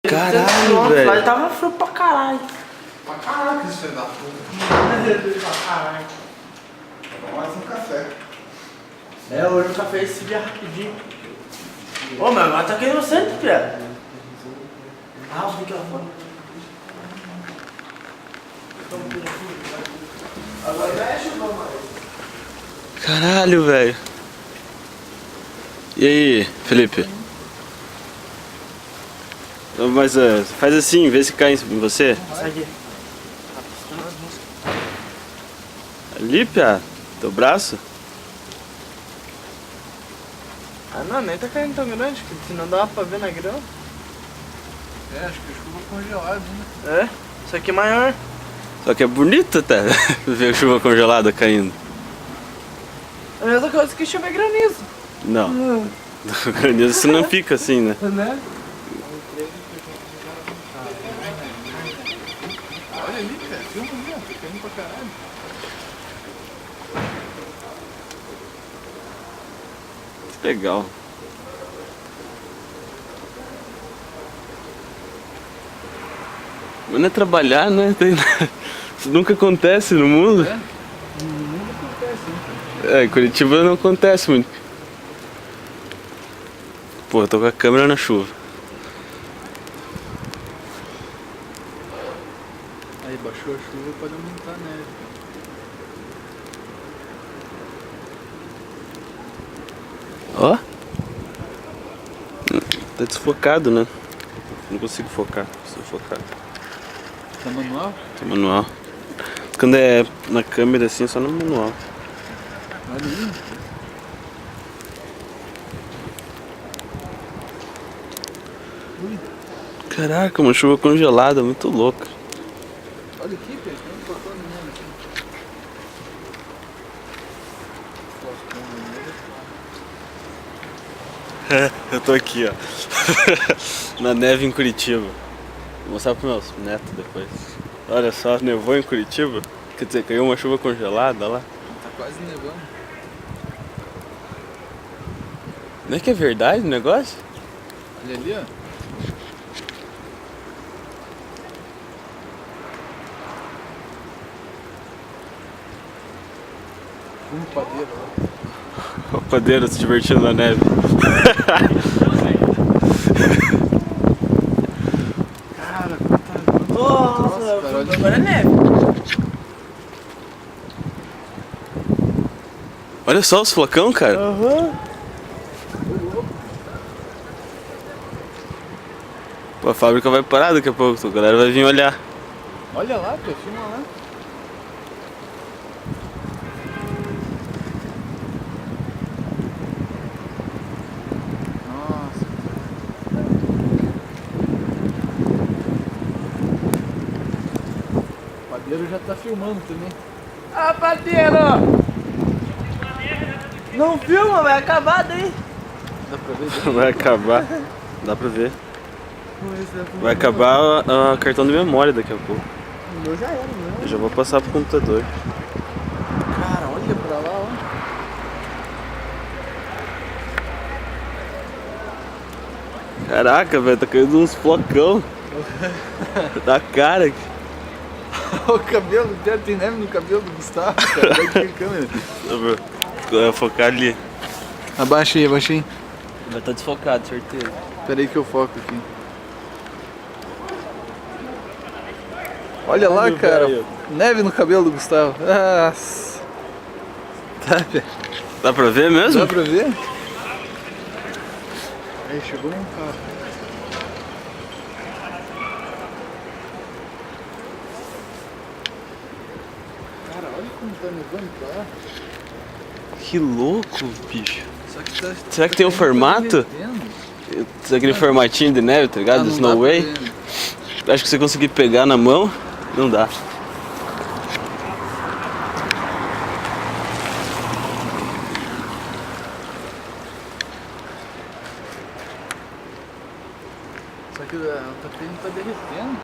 Caralho, velho. Lá tava frio pra caralho. Pra caraca, esse filho da puta. Pra caralho. Vamos mais um café. É, hoje o café esse dia rapidinho. Ô, mas agora tá querendo sempre, Pia. Ah, o microfone. Agora mexe, não, mais. Caralho, velho. E aí, Felipe? Mas faz assim, vê se cai em você. Sai aqui. Ali, Pia? Teu braço? Ah, não, nem tá caindo tão grande, porque senão dava pra ver na grama. É, acho que a chuva congelada, né? É, isso aqui é maior. Só que é bonito até ver a chuva congelada caindo. É a mesma coisa que chover granizo. Não. Granizo você não fica assim, né? Né? Olha ali, cara. Filma ali, ó. Tá caindo pra caralho. Legal. Mas não é trabalhar, né? Isso nunca acontece no mundo. É? Nunca acontece, né? Em Curitiba não acontece muito. Pô, eu tô com a câmera na chuva. Aí, baixou a chuva, pode aumentar a neve. Ó. Tá desfocado, né? Não consigo focar. Preciso focar. Tá manual? Tá manual. Quando é na câmera assim, é só no manual. Olha aí. Caraca, uma chuva congelada, muito louca. Olha aqui, Pedro. Tem um portão de neve aqui. Eu tô aqui, ó. Na neve em Curitiba. Vou mostrar pros meus netos depois. Olha só, nevou em Curitiba. Quer dizer, caiu uma chuva congelada lá. Tá quase nevando. Não é que é verdade o negócio? Olha ali, ó. Um padeiro lá. O padeiro se divertindo na neve. Cara, coitado. Nossa, cara, olha agora é neve. Olha só os flocão, cara. Aham. Pô, a fábrica vai parar daqui a pouco, a galera vai vir olhar. Olha lá, Pedro. Filma lá. Nossa. O padeiro já tá filmando também. Ah, padeiro! Não filma, vai acabar daí. Dá pra ver? Vai acabar. Dá pra ver. Vamos ver se vai Vai acabar o cartão de memória daqui a pouco. O meu já era, né? Eu já vou passar pro computador. Cara, olha pra lá, ó. Caraca, velho, tá caindo uns flocão. Da cara. O cabelo dele, tem neve no cabelo do Gustavo, cara. Olha aqui a câmera. Eu vou focar ali. Abaixa aí, abaixa aí. Vai estar desfocado, certeza. Pera aí que eu foco aqui. Olha lá, cara. velho. Neve no cabelo do Gustavo. Nossa. Tá, Pé? Dá pra ver mesmo? Dá pra ver? Aí, chegou um carro. Cara, olha como tá nevando pra lá. Que louco, bicho. Só que tá, Será que tem um formato? derretendo. Aquele formatinho de neve, tá ligado? Ah, Do não Snow dá pra Way. ver, né? Acho que se você conseguir pegar na mão, não dá. Só que o tapete tá derretendo.